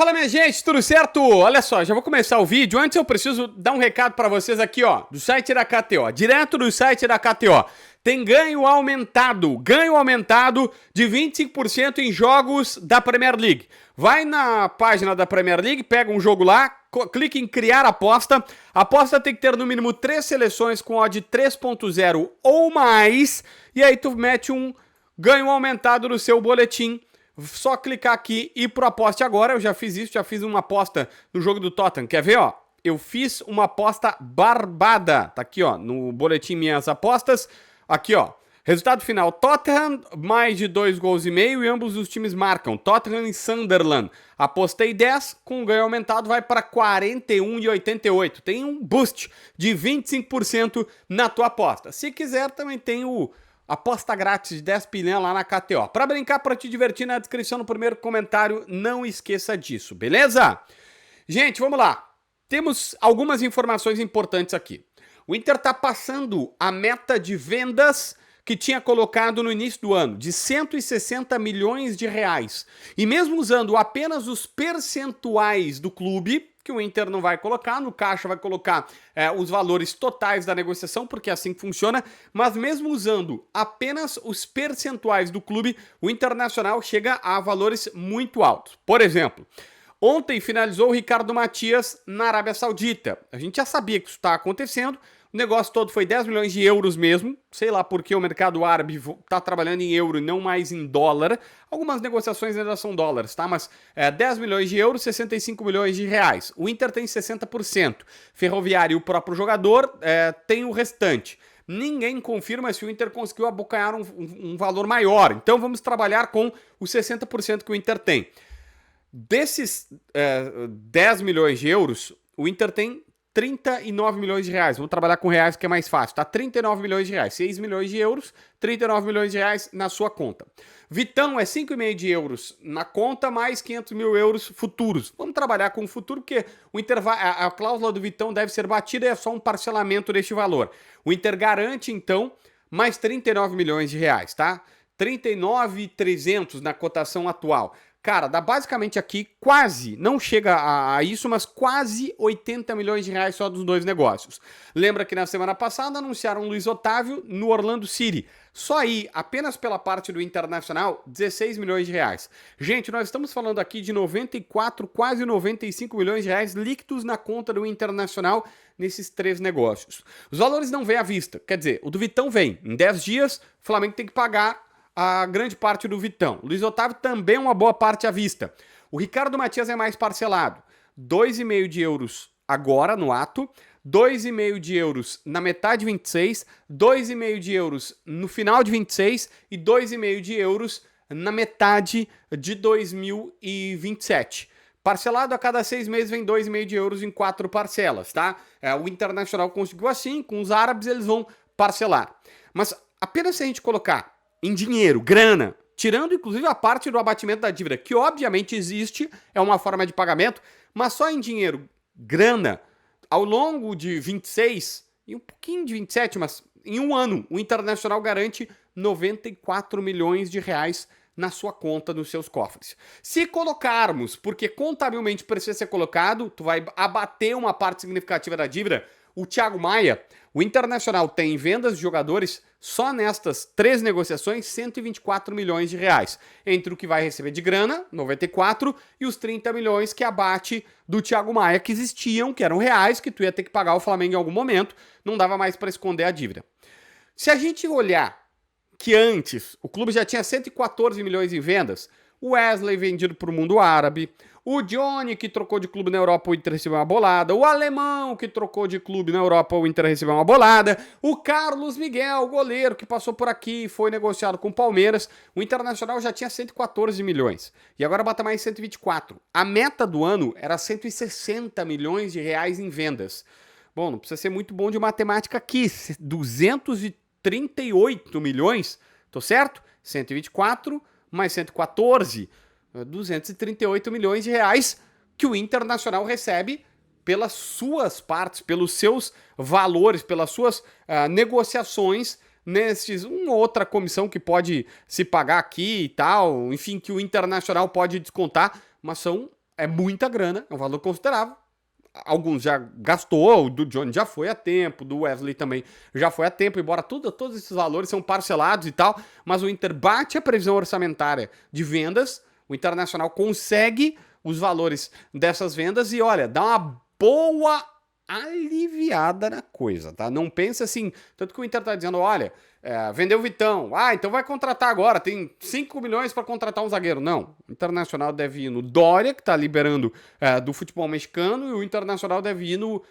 Fala, minha gente, tudo certo? Olha só, já vou começar o vídeo. Antes eu preciso dar um recado pra vocês aqui, ó, do site da KTO, direto do site da KTO. Tem ganho aumentado de 25% em jogos da Premier League. Vai na página da Premier League, pega um jogo lá, clica em criar aposta. A aposta tem que ter no mínimo 3 seleções com odd 3.0 ou mais, e aí tu mete um ganho aumentado no seu boletim. Só clicar aqui e ir pro aposte agora. Eu já fiz isso, já fiz uma aposta no jogo do Tottenham. Quer ver, ó? Eu fiz uma aposta barbada. Tá aqui, ó, no boletim minhas apostas. Aqui, ó. Resultado final, Tottenham, mais de 2 gols e meio e ambos os times marcam. Tottenham e Sunderland. Apostei 10, com ganho aumentado vai para 41,88. Tem um boost de 25% na tua aposta. Se quiser, também tem o aposta grátis de 10 pilhão lá na KTO. Para brincar, para te divertir, na descrição no primeiro comentário, não esqueça disso, beleza? Gente, vamos lá. Temos algumas informações importantes aqui. O Inter está passando a meta de vendas que tinha colocado no início do ano, de 160 milhões de reais. E mesmo usando apenas os percentuais do clube, que o Inter não vai colocar, no caixa vai colocar os valores totais da negociação, porque é assim que funciona, mas mesmo usando apenas os percentuais do clube, o Internacional chega a valores muito altos. Por exemplo, ontem finalizou o Ricardo Matias na Arábia Saudita. A gente já sabia que isso está acontecendo. O negócio todo foi 10 milhões de euros mesmo. Sei lá porque o mercado árabe está trabalhando em euro e não mais em dólar. Algumas negociações ainda são dólares, tá? Mas 10 milhões de euros, 65 milhões de reais. O Inter tem 60%. Ferroviário e o próprio jogador tem o restante. Ninguém confirma se o Inter conseguiu abocanhar um valor maior. Então vamos trabalhar com os 60% que o Inter tem. Desses 10 milhões de euros, o Inter tem 39 milhões de reais. Vamos trabalhar com reais que é mais fácil, tá? 39 milhões de reais. 6 milhões de euros, 39 milhões de reais na sua conta. Vitão é 5,5 de euros na conta, mais 500 mil euros futuros. Vamos trabalhar com o futuro, porque o Inter a cláusula do Vitão deve ser batida e é só um parcelamento deste valor. O Inter garante, então, mais 39 milhões de reais, tá? 39,300 na cotação atual. Cara, dá basicamente aqui quase, não chega a isso, mas quase 80 milhões de reais só dos dois negócios. Lembra que na semana passada anunciaram o Luiz Otávio no Orlando City. Só aí, apenas pela parte do Internacional, 16 milhões de reais. Gente, nós estamos falando aqui de 94, quase 95 milhões de reais líquidos na conta do Internacional nesses 3 negócios. Os valores não vêm à vista, quer dizer, o do Vitão vem. Em 10 dias, o Flamengo tem que pagar a grande parte do Vitão. O Luiz Otávio também uma boa parte à vista. O Ricardo Matias é mais parcelado. 2,5 de euros agora no ato, 2,5 de euros na metade de 26, 2,5 de euros no final de 26 e 2,5 de euros na metade de 2027. Parcelado a cada 6 meses vem 2,5 de euros em 4 parcelas, tá? O Internacional conseguiu assim, com os árabes eles vão parcelar. Mas apenas se a gente colocar em dinheiro, grana, tirando inclusive a parte do abatimento da dívida, que obviamente existe, é uma forma de pagamento, mas só em dinheiro, grana, ao longo de 26 e um pouquinho de 27, mas em um ano, o Internacional garante 94 milhões de reais na sua conta, nos seus cofres. Se colocarmos, porque contabilmente precisa ser colocado, tu vai abater uma parte significativa da dívida, o Thiago Maia, o Internacional tem vendas de jogadores só nestas 3 negociações 124 milhões de reais. Entre o que vai receber de grana, 94, e os 30 milhões que abate do Thiago Maia, que existiam, que eram reais, que tu ia ter que pagar ao Flamengo em algum momento, não dava mais para esconder a dívida. Se a gente olhar que antes o clube já tinha 114 milhões em vendas, o Wesley vendido para o mundo árabe, o Johnny que trocou de clube na Europa, o Inter recebeu uma bolada, o Alemão que trocou de clube na Europa, o Inter recebeu uma bolada, o Carlos Miguel, o goleiro que passou por aqui e foi negociado com o Palmeiras, o Internacional já tinha 114 milhões e agora bota mais 124. A meta do ano era 160 milhões de reais em vendas. Bom, não precisa ser muito bom de matemática aqui, 238 milhões, tô certo? 124 mais 114, 238 milhões de reais que o Internacional recebe pelas suas partes, pelos seus valores, pelas suas negociações nesses, uma outra comissão que pode se pagar aqui e tal, enfim, que o Internacional pode descontar, mas são é muita grana, é um valor considerável. Alguns já gastou, o do Johnny já foi a tempo, do Wesley também já foi a tempo, embora todos esses valores são parcelados e tal, mas o Inter bate a previsão orçamentária de vendas, o Internacional consegue os valores dessas vendas e olha, dá uma boa aliviada na coisa, tá? Não pensa assim, tanto que o Inter tá dizendo, olha, vendeu o Vitão, então vai contratar agora, tem 5 milhões para contratar um zagueiro. Não, o Internacional deve ir no Dória, que tá liberando do futebol mexicano, e o Internacional deve ir no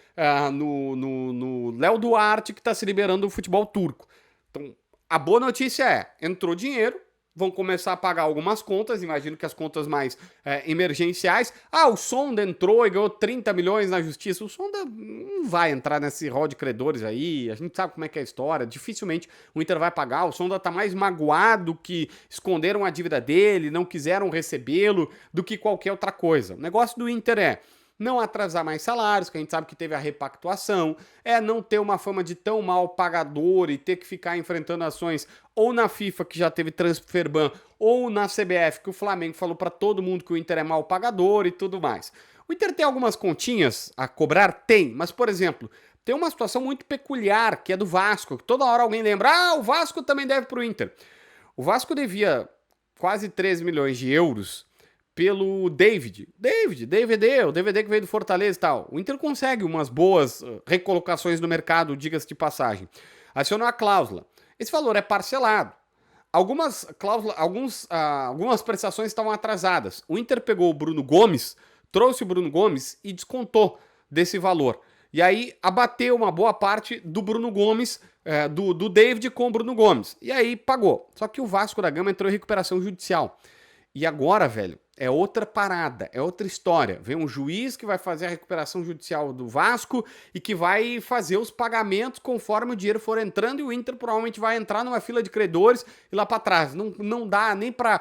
Léo Duarte, que tá se liberando do futebol turco. Então, a boa notícia entrou dinheiro, vão começar a pagar algumas contas, imagino que as contas mais emergenciais. O Sonda entrou e ganhou 30 milhões na justiça. O Sonda não vai entrar nesse rol de credores aí, a gente sabe como é que é a história, dificilmente o Inter vai pagar. O Sonda tá mais magoado que esconderam a dívida dele, não quiseram recebê-lo, do que qualquer outra coisa. O negócio do Inter não atrasar mais salários, que a gente sabe que teve a repactuação, não ter uma fama de tão mal pagador e ter que ficar enfrentando ações ou na FIFA, que já teve transfer ban, ou na CBF, que o Flamengo falou para todo mundo que o Inter é mal pagador e tudo mais. O Inter tem algumas continhas a cobrar? Tem, mas, por exemplo, tem uma situação muito peculiar, que é do Vasco, que toda hora alguém lembra, o Vasco também deve pro Inter. O Vasco devia quase 13 milhões de euros pelo DVD, o DVD que veio do Fortaleza e tal. O Inter consegue umas boas recolocações no mercado, diga-se de passagem. Acionou a cláusula. Esse valor é parcelado. Algumas prestações estavam atrasadas. O Inter pegou o Bruno Gomes, trouxe o Bruno Gomes e descontou desse valor. E aí abateu uma boa parte do Bruno Gomes, do David com o Bruno Gomes. E aí pagou. Só que o Vasco da Gama entrou em recuperação judicial. E agora, velho, é outra parada, é outra história. Vem um juiz que vai fazer a recuperação judicial do Vasco e que vai fazer os pagamentos conforme o dinheiro for entrando, e o Inter provavelmente vai entrar numa fila de credores e lá para trás. Não dá nem para,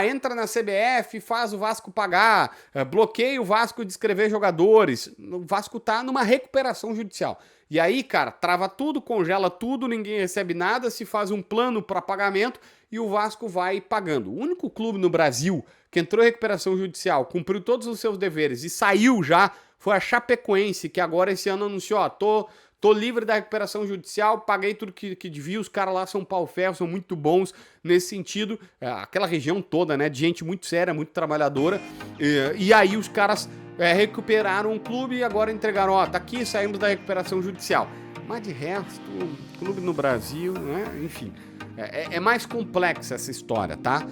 entra na CBF e faz o Vasco pagar, bloqueia o Vasco de inscrever jogadores. O Vasco tá numa recuperação judicial. E aí, cara, trava tudo, congela tudo, ninguém recebe nada, se faz um plano para pagamento e o Vasco vai pagando. O único clube no Brasil que entrou em recuperação judicial, cumpriu todos os seus deveres e saiu já, foi a Chapecoense, que agora esse ano anunciou, tô livre da recuperação judicial, paguei tudo que devia, os caras lá são pau-ferro, são muito bons nesse sentido, aquela região toda, né, de gente muito séria, muito trabalhadora, e aí os caras recuperaram o clube e agora entregaram, tá aqui, saímos da recuperação judicial. Mas de resto, clube no Brasil, né, enfim... É mais complexa essa história, tá?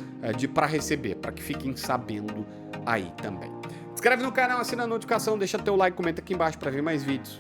Para receber, para que fiquem sabendo aí também. Inscreve no canal, assina a notificação, deixa teu like, comenta aqui embaixo para ver mais vídeos.